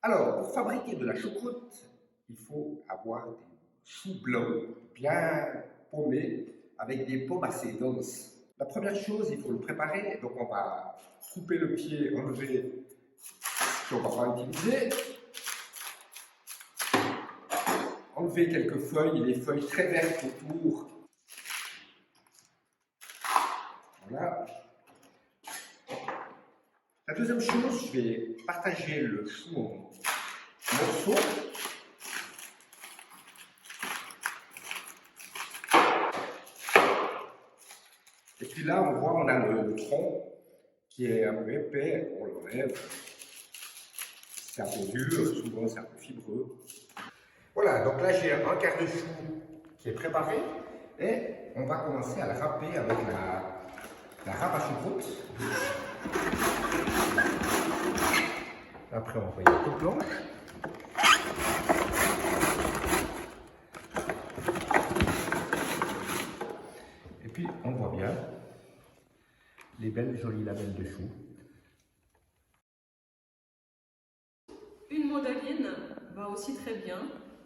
Alors, pour fabriquer de la choucroute, il faut avoir des choux blancs bien paumés avec des paumes assez denses. La première chose, il faut le préparer. Donc, on va couper le pied, enlever ce qu'on ne va pas utiliser. Enlever quelques feuilles, les feuilles très vertes autour. Voilà. La deuxième chose, je vais partager le chou en morceaux. Et puis là, on voit, on a le tronc qui est un peu épais, on l'enlève. C'est un peu dur, souvent c'est un peu fibreux. Voilà, donc là j'ai un quart de chou qui est préparé et on va commencer à le râper avec la râpe à choucroute. Après on va y coupe blanche. Et puis on voit bien les belles jolies lamelles de chou. Une mandarine va aussi très bien.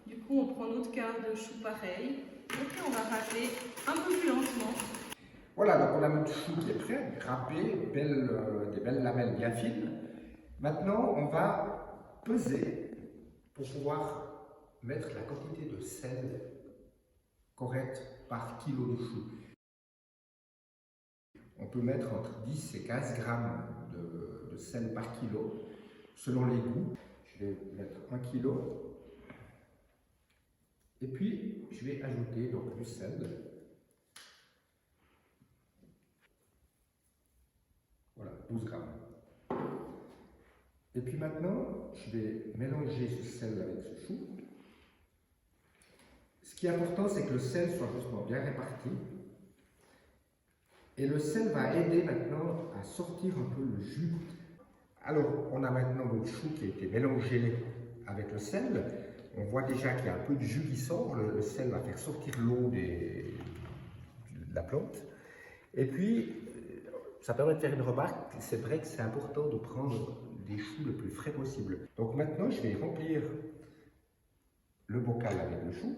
Du coup, on prend notre quart de chou pareil. Et puis, on va râper un peu plus lentement. Voilà, donc on a notre chou qui est prêt, râpé, des belles lamelles bien fines. Maintenant, on va peser pour pouvoir mettre la quantité de sel correcte par kilo de chou. On peut mettre entre 10 et 15 grammes de sel par kilo, selon les goûts. Je vais mettre 1 kilo. Et puis, je vais ajouter donc du sel. Voilà, 12 grammes. Et puis maintenant, je vais mélanger ce sel avec ce chou. Ce qui est important, c'est que le sel soit justement bien réparti. Et le sel va aider maintenant à sortir un peu le jus. Alors, on a maintenant notre chou qui a été mélangé avec le sel. On voit déjà qu'il y a un peu de jus qui sort. Le sel va faire sortir l'eau de la plante. Et puis, ça permet de faire une remarque. C'est vrai que c'est important de prendre des choux le plus frais possible. Donc maintenant, je vais remplir le bocal avec le chou.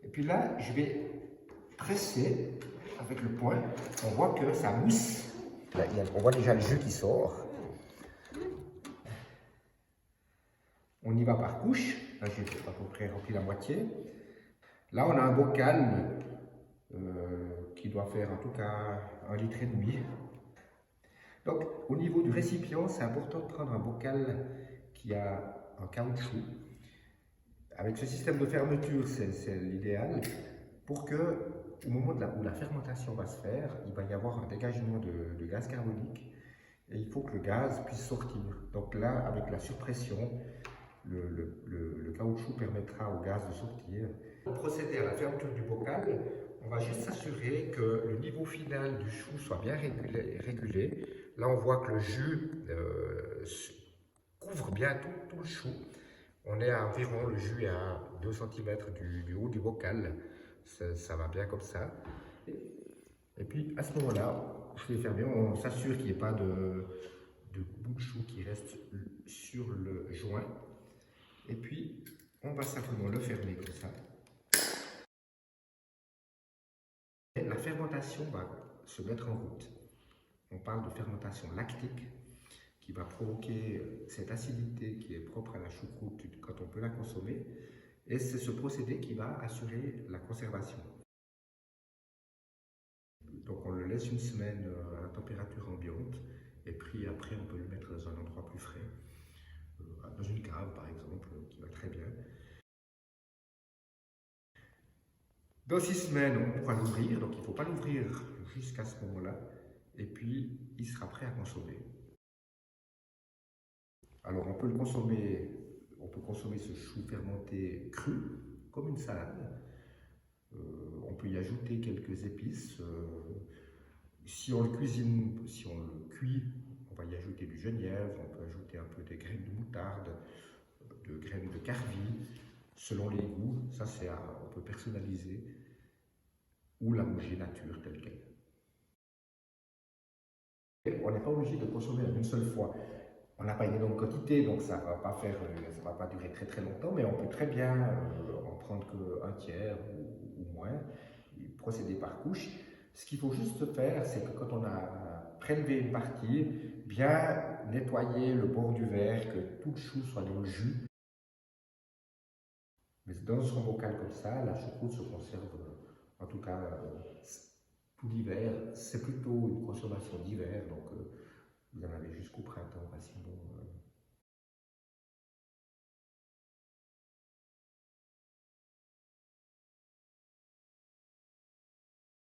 Et puis là, je vais presser avec le poing. On voit que ça mousse. Là, on voit déjà le jus qui sort. On y va par couche. Là, j'ai à peu près rempli la moitié. Là, on a un bocal qui doit faire en tout cas 1,5 litre. Donc, au niveau du récipient, c'est important de prendre un bocal qui a un caoutchouc. Avec ce système de fermeture, c'est l'idéal pour que, au moment où la fermentation va se faire, il va y avoir un dégagement de gaz carbonique et il faut que le gaz puisse sortir. Donc là, avec la surpression, le caoutchouc permettra au gaz de sortir. Pour procéder à la fermeture du bocal, on va juste s'assurer que le niveau final du chou soit bien régulé. Là, on voit que le jus couvre bien tout le chou. On est à environ, le jus est à 2 cm du haut du bocal. Ça va bien comme ça. Et puis, à ce moment-là, je vais fermer. On s'assure qu'il n'y ait pas de bout de chou qui reste sur le joint. Et puis, on va simplement le fermer comme ça. Et la fermentation va se mettre en route. On parle de fermentation lactique qui va provoquer cette acidité qui est propre à la choucroute quand on peut la consommer. Et c'est ce procédé qui va assurer la conservation. Donc on le laisse une semaine à la température ambiante et puis après on peut le mettre dans un endroit plus frais, dans une cave par exemple, qui va très bien. Dans 6 semaines, on pourra l'ouvrir, donc il ne faut pas l'ouvrir jusqu'à ce moment-là, et puis il sera prêt à consommer. Alors on peut consommer ce chou fermenté cru, comme une salade. On peut y ajouter quelques épices. Si on le cuisine, si on le cuit, on va y ajouter du genièvre, on peut ajouter un peu de graines de moutarde, de graines de carvi, selon les goûts. Ça, on peut personnaliser ou la manger nature telle qu'elle. On n'est pas obligé de consommer en une seule fois. On n'a pas une énorme quantité, donc ça va pas durer très très longtemps, mais on peut très bien en prendre qu'un tiers ou moins, et procéder par couche. Ce qu'il faut juste faire, c'est que quand on a prélevé une partie, bien nettoyer le bord du verre, que tout le chou soit dans le jus. Mais dans un bocal comme ça, la choucroute se conserve, en tout cas, tout l'hiver. C'est plutôt une consommation d'hiver, donc vous en avez jusqu'au printemps, facilement.